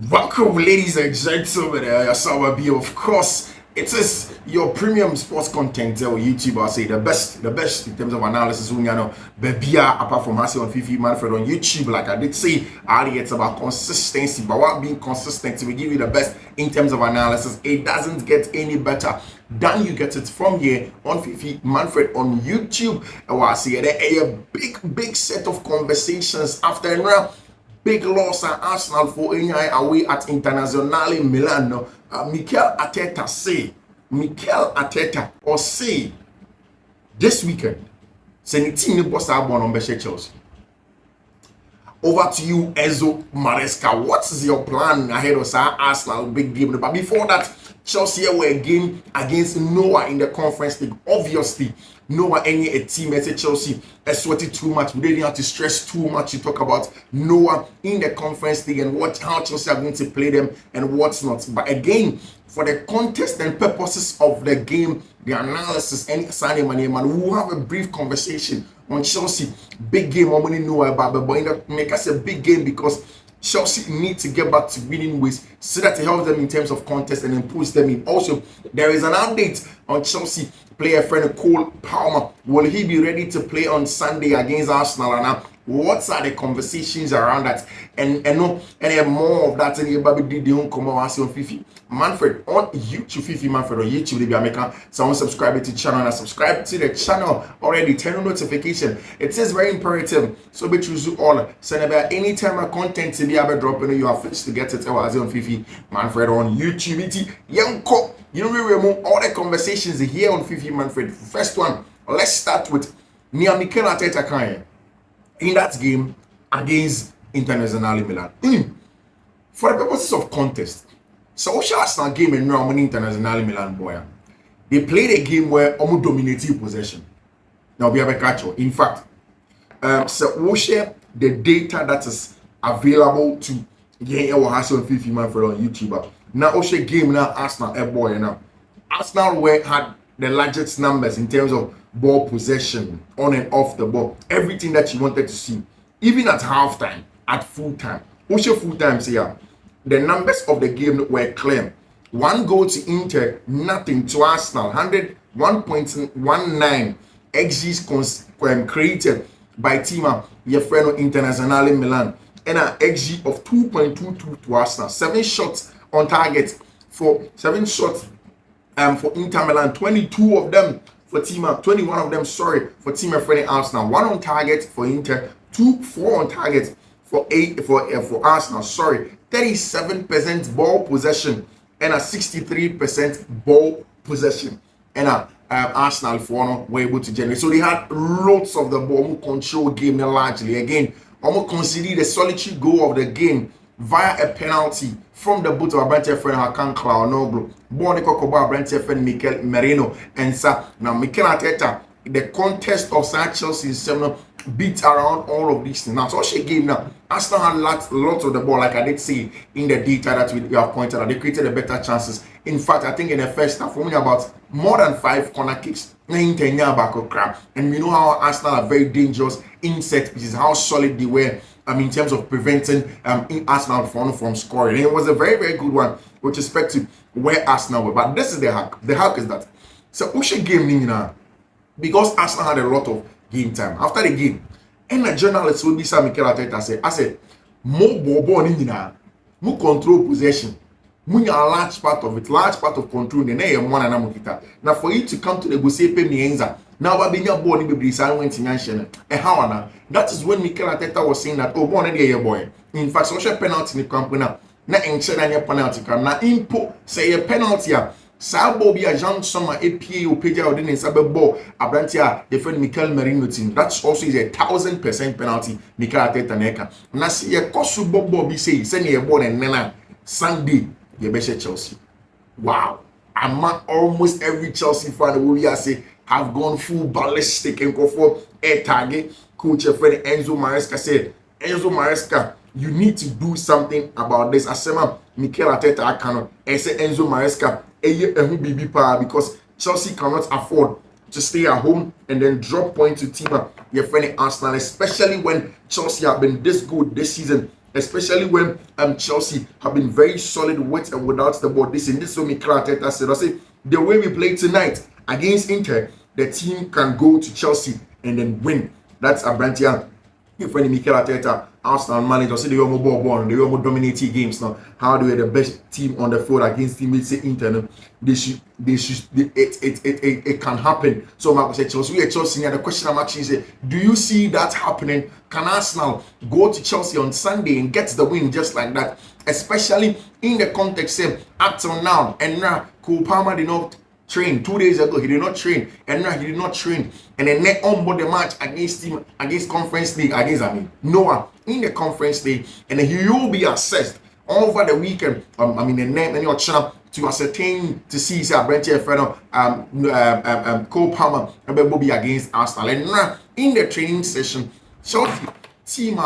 Welcome, ladies and gentlemen. Of course, it is your premium sports content on YouTube. I say the best in terms of analysis. Baby, apart from us on Fiifi Manfred on YouTube, like I did say, it's about consistency. But what being consistent, we give you the best in terms of analysis. It doesn't get any better than you get it from here on Fiifi Manfred on YouTube. I see a big set of conversations after now. Big loss at Arsenal for Enyai away at Internazionale Milan. Mikel Arteta say this weekend, say the team boss are born on Chelsea. Over to you, Enzo Maresca. What is your plan ahead of Arsenal big game? But before that, Chelsea were a game against Noah in the Conference League. Obviously, Noah a team at Chelsea sweated too much. We didn't have to stress too much to talk about Noah in the Conference League and how Chelsea are going to play them and what's not. But again, for the context and purposes of the game, the analysis, and Sunday man, we'll have a brief conversation on Chelsea. Big game, I'm going to know about, but make us a big game because Chelsea need to get back to winning ways so that it helps them in terms of contest and then push them in. Also, there is an update on Chelsea player friend Cole Palmer. Will he be ready to play on Sunday against Arsenal? And now, what are the conversations around that? And more of that in the did the come on Fiifi Manfred on YouTube. Fiifi Manfred on YouTube. They are someone subscribe to the channel and subscribe to the channel already. Turn on notification. It is very imperative. So be choose all. Send about any time of content to be able to drop in. You are first to get it. I was on Fiifi Manfred on YouTube. You know, we remove all the conversations here on Fiifi Manfred. First one, let's start with Mikel Arteta in that game against Internazionale Milan. For the purposes of contest, so Arsenal game in Romani Internazionale Milan boy. They played a game where almost dominated possession. Now we have a catch. In fact, so we share the data that is available to get our house on Fiifi Manfred on YouTube. Now we share game now Arsenal boy now. Arsenal had the largest numbers in terms of ball possession on and off the ball, everything that you wanted to see, even at halftime, at full time. Also full time, say the numbers of the game were clear. 1 goal to Inter, nothing to Arsenal. 1.19 XGs created by team your friend Internazionale Milan, and an XG of 2.22 to Arsenal. 7 shots on target for for Inter Milan, 22 of them for team 21 of them, for team friendly Arsenal. 1 on target for Inter, 4 on target for Arsenal. 37% ball possession and a 63% ball possession. And Arsenal were able to generate. So they had lots of the ball control game largely. Again, almost considered the solitary goal of the game via a penalty from the boot of Brentford friend Hakan Klaonoglu. Born Kokoba Brentford friend Mikel Merino and now Mikel Arteta, the contest of Chelsea 7 beat around all of these things. Now, so she game now. Arsenal had lots of the ball, like I did say in the data that we have pointed out. They created a better chances. In fact, I think in the first half, only about more than 5 corner kicks. And we know how Arsenal are very dangerous in set pieces, how solid they were. In terms of preventing Arsenal from scoring. And it was a very, very good one with respect to where Arsenal were. But this is the hack. The hack is that so Ushe game now, because Arsenal had a lot of game time. After the game, and the journalist will be Sam Mikel Arteta I said, more ball more control possession. Munya a large part of control. Now for you to come to the Gusepe Mienza, now what being your body be went in and how that is when Mikel Arteta was saying that boy. In fact, social penalty in the camp now. Na enche penalty can na impo say a penalty. Sabo be a young summer APA or Peja or didn't sabe ball Abrantia defend Mikel Merino team. That's also is 1,000% penalty. Mikel Arteta neka. Na see a kosu bobo be say send a ball and nena Sunday. Chelsea. Wow. Almost every Chelsea fan will say have gone full ballistic and go for a target. Coach friend Enzo Maresca said, Enzo Maresca, you need to do something about this. Asema Mikel Arteta cannot. I say Enzo Maresca, because Chelsea cannot afford to stay at home and then drop points to team your friend Arsenal, especially when Chelsea have been this good this season especially when Chelsea have been very solid with and without the ball. This is what Mikel Arteta said. I say the way we play tonight against Inter, the team can go to Chelsea and then win. That's Abrantia. If when Mikel Arteta, Arsenal manager, say they are more they are more dominating games now. How do we the best team on the field against teammates say Inter? It can happen. So Marco said Chelsea. We are Chelsea. And the question I'm actually saying, do you see that happening? Can Arsenal go to Chelsea on Sunday and get the win just like that? Especially in the context, say, up till now, and now Cole Palmer did not train 2 days ago. He did not train, and now he did not train. And then net on board the match against Conference League against Noah in the Conference League, and then he will be assessed over the weekend. The net and your channel to ascertain to see say Brentford Cole Palmer will be against Arsenal. And now in the training session, Chelsea team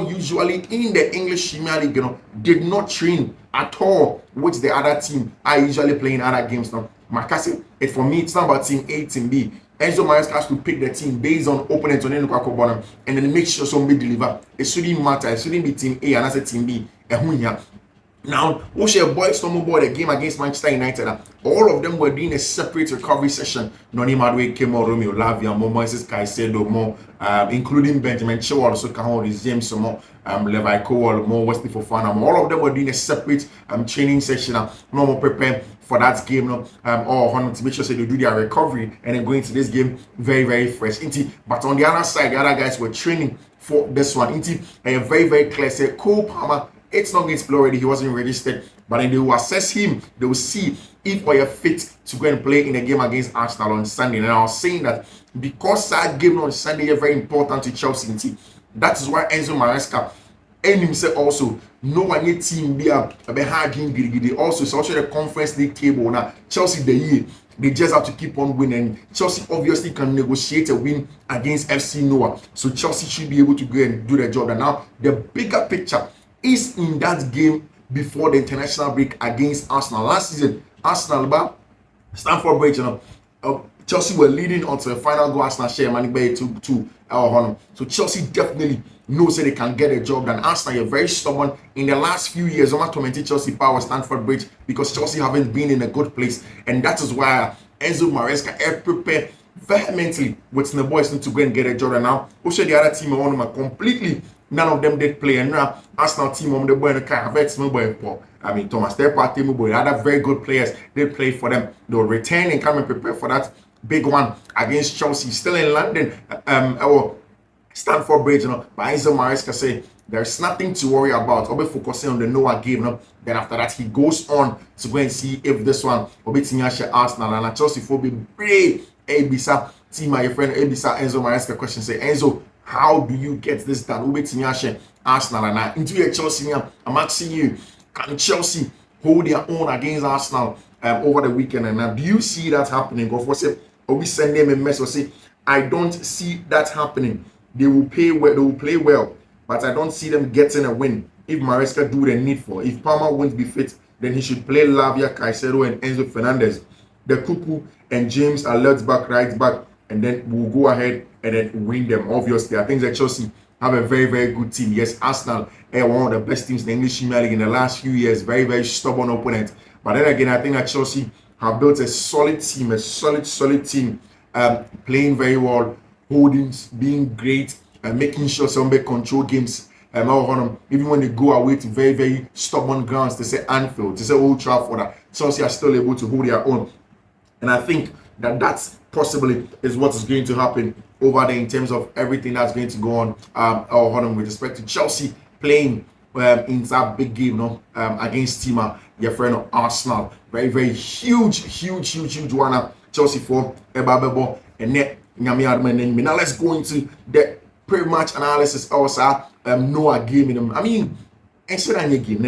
usually in the English Premier League, did not train at all with the other team. I usually play in other games now. Makasi, for me, it's not about team A, team B. Enzo Maresca has to pick the team based on opponents on and then make sure somebody deliver. It shouldn't matter. It shouldn't be team A and I say team B. Now, Osha boys snowball the game against Manchester United. All of them were doing a separate recovery session. Noni Madwe came out, Romeo Lavia, Moises Caicedo, more, including Benjamin Chilwell, also Kahon, James, more, Levi Cole, more Wesley Fofana. All of them were doing a separate training session. No more preparing for that game. Or to make sure they do their recovery and then going to this game very, very fresh. But on the other side, the other guys were training for this one. And very, very clear. Say Cole Palmer. It's not going to play already. He wasn't registered, but then they will assess him. They will see if we are fit to go and play in a game against Arsenal on Sunday. And I was saying that because that game on Sunday is very important to Chelsea. That is why Enzo Maresca and himself also no one yet team be a hard game. Also, it's also the Conference League table now. Chelsea the year. They just have to keep on winning. Chelsea obviously can negotiate a win against FC Noah. So Chelsea should be able to go and do the job. And now the bigger picture is in that game before the international break against Arsenal. Last season, Arsenal, Stamford Bridge, Chelsea were leading until the final goal. Arsenal share money by 2-2. So Chelsea definitely knows that they can get a job done. Arsenal are very stubborn. In the last few years, I'm not tormenting Chelsea power Stamford Bridge because Chelsea haven't been in a good place. And that is why Enzo Maresca prepared vehemently with the boys to go and get a job done. Now, also the other team are completely. None of them did play, and now Arsenal team on the boy in the car. Thomas Partey, other very good players. They play for them. They'll return and come and prepare for that big one against Chelsea. Still in London, our Stamford Bridge. But Enzo Maresca say there's nothing to worry about. I'll be focusing on the Noah game. Then after that, he goes on to go and see if this one will be Arsenal and Chelsea will be brave. Abisa team, my friend Abisa Enzo Maresca question say Enzo. How do you get this done? Arsenal and I into your Chelsea. I'm asking you, can Chelsea hold their own against Arsenal over the weekend? And now, do you see that happening? Go for say, or we send them a message or say, I don't see that happening. They will play well. They will play well, but I don't see them getting a win. If Maresca do the needful, if Palmer won't be fit, then he should play Lavia, Caicedo, and Enzo Fernandez. The Cuckoo and James are left back, right back. And then we'll go ahead and then win them. Obviously, I think that Chelsea have a very, very good team. Yes, Arsenal are one of the best teams in the English Premier League in the last few years. Very, very stubborn opponent. But then again, I think that Chelsea have built a solid team, a solid team, playing very well, holding, being great, and making sure somebody control games. Even when they go away to very, very stubborn grounds, they say Anfield, they say Old Trafford, Chelsea are still able to hold their own. And I think that that's possibly is what is going to happen over there in terms of everything that's going to go on with respect to Chelsea playing in that big game against Tima, your friend Arsenal. Very, very huge one. Chelsea for Ebabebo and net Nyami. Now let's go into the pre-match analysis also. Noah game in them. I mean, instead of a game,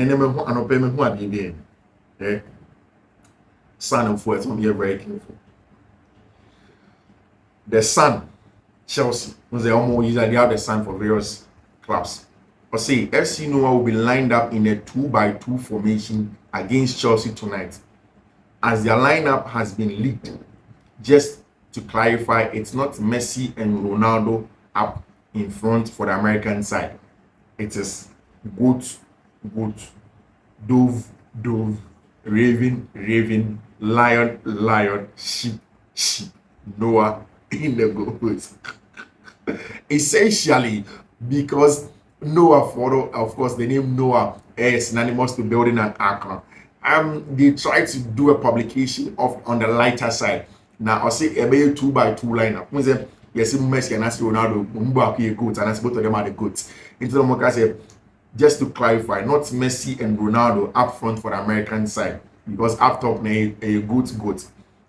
Son of words, I'm very careful. The Sun, Chelsea, they have the Sun for various clubs. But see, FC Noah will be lined up in a 2-by-2 formation against Chelsea tonight. As their lineup has been leaked, just to clarify, it's not Messi and Ronaldo up in front for the American side. It is goat, goat, dove, dove, raven, raven, lion, lion, sheep, sheep, Noah in the goat. Essentially, because Noah photo, of course, the name Noah is synonymous to building an ark. They tried to do a publication of on the lighter side. Now I say a 2x2 lineup. Yes, Messi and Ronaldo, Mbappe a goat, and as both of them are the goats. Into the market say, just to clarify, not Messi and Ronaldo up front for the American side, because up top a goat,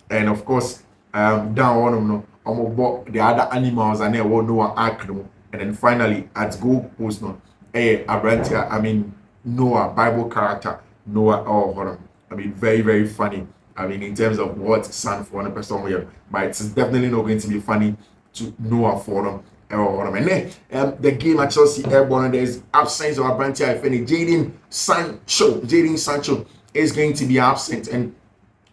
and of course down one the other animals and they all know ark no, and then finally at goal post no Abrantia, I mean Noah Bible character Noah, oh hold on, I mean very very funny. I mean in terms of what stand for one person here, but it's definitely not going to be funny to Noah for them. And then the game at Chelsea Airborne, there's absence of Abrantia, if any. Jadon Sancho is going to be absent, and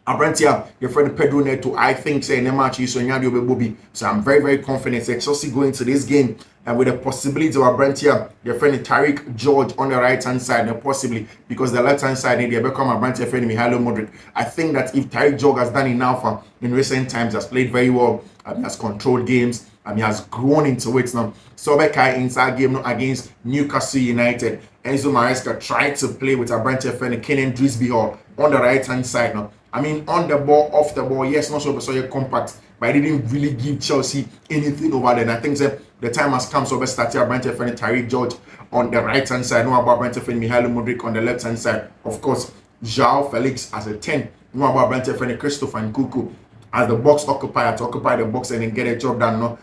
Abrantia, your friend Pedro Neto, I think say in match so So I'm very, very confident that Chelsea go into this game and with the possibility of Abrantia, your friend Tariq George on the right hand side, and possibly because the left hand side they become Abrantia friend Mikel Modric. I think that if Tariq George has done enough in recent times, has played very well, has controlled games, he has grown into it now. Sobekai inside game against Newcastle United. Enzo Maresca tried to play with Abrantia friend Kenan Drisby Hall on the right hand side now. I mean, on the ball, off the ball, yes, not so you're compact, but I didn't really give Chelsea anything over there. And I think that the time has come, so let's start here. Brentford friend Tariq George on the right hand side. No about Brentford friend Mikel Modric on the left hand side. Of course, João Felix as a 10. No about Brentford friend Christopher Nkunku as the box occupier to occupy the box and then get a job done. No,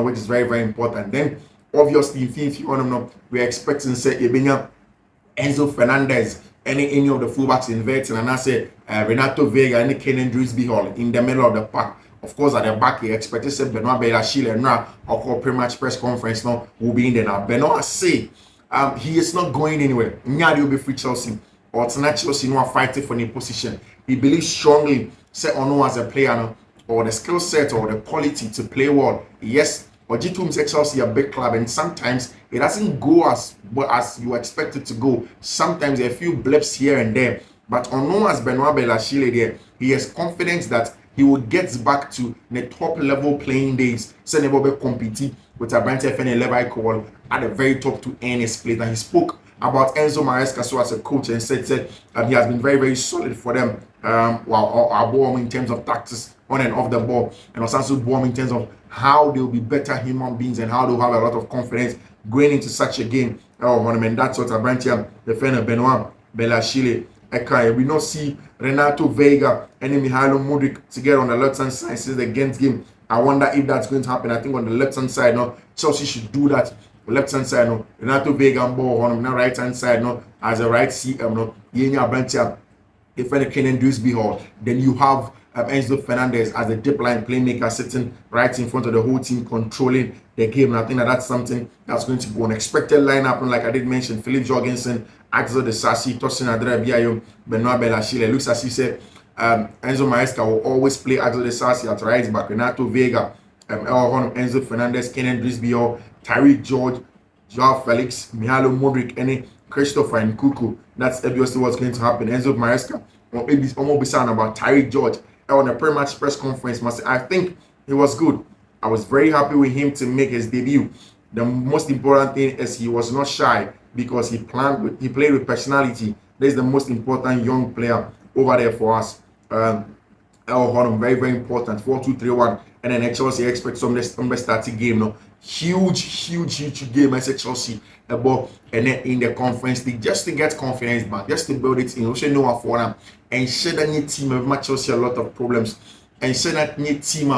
which is very, very important. Then, obviously, if you want to know, we're expecting say Enzo Fernandez. Any of the fullbacks inverting, and I say Renato Vega and Kenan Drisby Hall in the middle of the pack. Of course, at the back, you expect to say Benoit Bellachile now or pre-match press conference now will be in there now. Benoit say he is not going anywhere. Nyadi will be free Chelsea. Or tonight Chelsea no fighting for the position. He believes strongly, say Ono as a player no, or the skill set or the quality to play well. Yes. But G2 makes Chelsea a big club, and sometimes it doesn't go as well as you expect it to go. Sometimes there are a few blips here and there. But on as Benoit Bellachile there, he has confidence that he will get back to the top level playing days. So never be competing with a Brent FN level call at the very top to earn his place. And he spoke about Enzo Maresca so as a coach and said he has been very, very solid for them while in terms of tactics on and off the ball, and also bomb in terms of how they'll be better human beings and how they'll have a lot of confidence going into such a game. And that's what Abrantia, the fan of Benoit Bellachile, we not see Renato Vega and Mikel Modric together on the left hand side since the Ghent game. I wonder if that's going to happen. I think on the left hand side now, Chelsea should do that. Left hand side no, Renato Vega on ball on the right hand side no, as a right CM no, Yenya Abrantia, the friend Kenan Drisby Hall. Then you have Enzo Fernandez as a deep line playmaker sitting right in front of the whole team controlling the game. And I think that's something that's going to go unexpected lineup. And like I did mention, Philip Jorgensen, Axel De Sassi, Tosin Adrebiayo, Benoit Bellachile. Looks as he said Enzo Maresca will always play Axel De Sassi at right back, Renato Vega, Enzo Fernandez, Kenan Drisby Hall, Tariq George, João Felix, Mikel Modric, and Christopher Nkunku. That's obviously what's going to happen. Enzo Maresca or maybe almost be saying about Tariq George on a pre-match press conference. I think he was good. I was very happy with him to make his debut. The most important thing is he was not shy because he played with personality. That is the most important young player over there for us. Very, very important. 4-2-3-1. And then Chelsea expect some starting game. No, huge game. I said Chelsea about and then in the conference league just to get confidence back, just to build it in. Also know for them and share that new team have matched Chelsea a lot of problems. And share that new team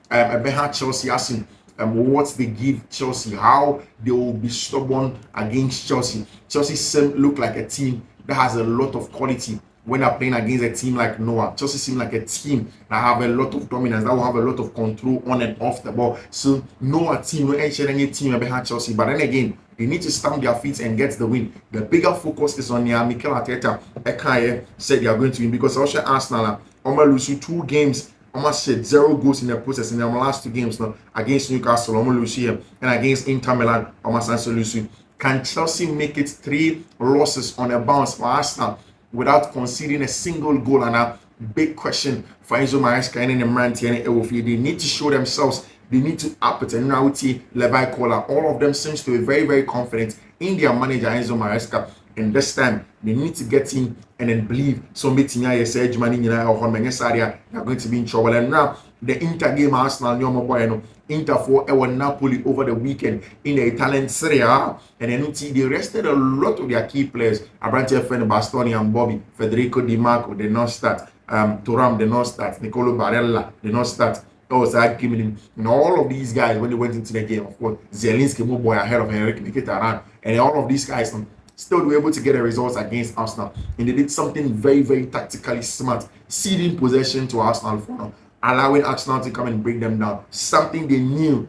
behind Chelsea asking what they give Chelsea, how they will be stubborn against Chelsea. Chelsea look like a team that has a lot of quality. When they're playing against a team like Noah, Chelsea seem like a team that have a lot of dominance, that will have a lot of control on and off the ball. So Noah team, no any team behind Chelsea. But then again, they need to stamp their feet and get the win. The bigger focus is on Mikel Arteta. Ekaye said they are going to win because also Arsenal, lose 2 games. Almost said 0 goals in the process in the last 2 games now against Newcastle, lose here, and against Inter Milan, almost lose. Can Chelsea make it 3 losses on a bounce for Arsenal without conceding a single goal? And a big question for Enzo Maresca and the Mantiani. They need to show themselves. They need to up it. And now Levi Kola, all of them seems to be very, very confident in their manager Enzo Maresca. And this time they need to get in and then believe somebody said money they're going to be in trouble. And now the Inter game Arsenal Inter for Napoli over the weekend in the Italian Serie A, and then they rested a lot of their key players. Abrante friend Bastoni and Bobby, Federico Di Marco, they not start. Thuram, they not start. Nicolo Barella, they not start. And all of these guys, when they went into the game, of course, Zielinski moved boy ahead of Henrik Mkhitaryan, and all of these guys still were able to get the results against Arsenal. And they did something very, very tactically smart, ceding possession to Arsenal for now, allowing Arsenal to come and bring them down. Something they knew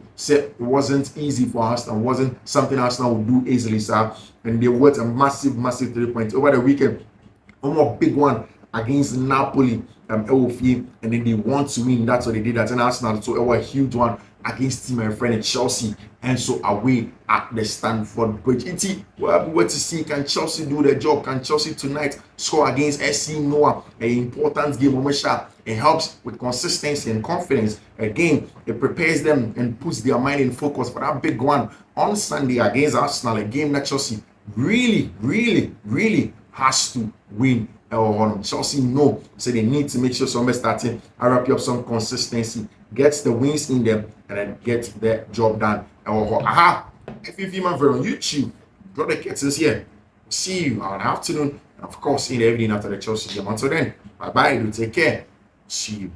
wasn't easy for Arsenal, wasn't something Arsenal would do easily, sir. And they worked a massive, massive 3 points over the weekend. One more big one against Napoli, and then they want to win. That's what they did at Arsenal. So it was a huge one against my friend Chelsea, and so away at the Stamford Bridge. We'll wait to see, can Chelsea do the job? Can Chelsea tonight score against SC Noah? An important game. It helps with consistency and confidence. Again, it prepares them and puts their mind in focus for that big one on Sunday against Arsenal, a game that Chelsea really, really, really has to win. Chelsea know, so they need to make sure somebody starting wrap up some consistency, gets the wins in them, and then get the job done. Fiifi Manfred on YouTube. Got the kittens here. See you on afternoon, and of course in the evening after the Chelsea game. Until then, bye bye. Do take care. See you.